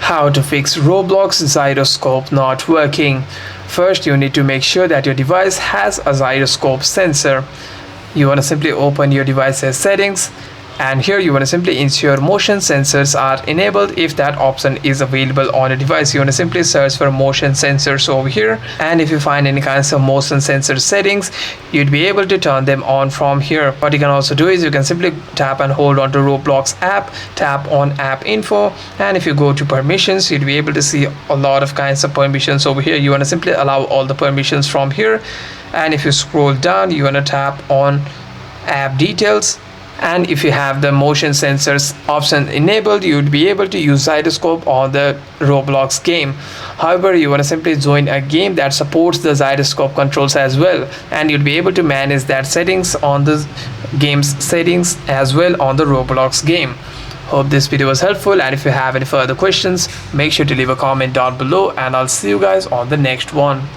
How to fix Roblox Gyroscope not working. First, you need to make sure that your device has a gyroscope sensor. You want to simply open your device's settings, and here you want to simply ensure motion sensors are enabled. If that option is available on your device, you want to simply search for motion sensors over here, and if you find any kinds of motion sensor settings, you'd be able to turn them on from here. What you can also do is you can simply tap and hold on to Roblox app, tap on app info, and if you go to permissions, you'd be able to see a lot of kinds of permissions over here. You want to simply allow all the permissions from here, and if you scroll down, you want to tap on app details, and if you have the motion sensors option enabled, you'd be able to use gyroscope on the Roblox game. However, you want to simply join a game that supports the gyroscope controls as well, and you'll be able to manage that settings on the game's settings as well on the Roblox game. Hope this video was helpful, and if you have any further questions, make sure to leave a comment down below, and I'll see you guys on the next one.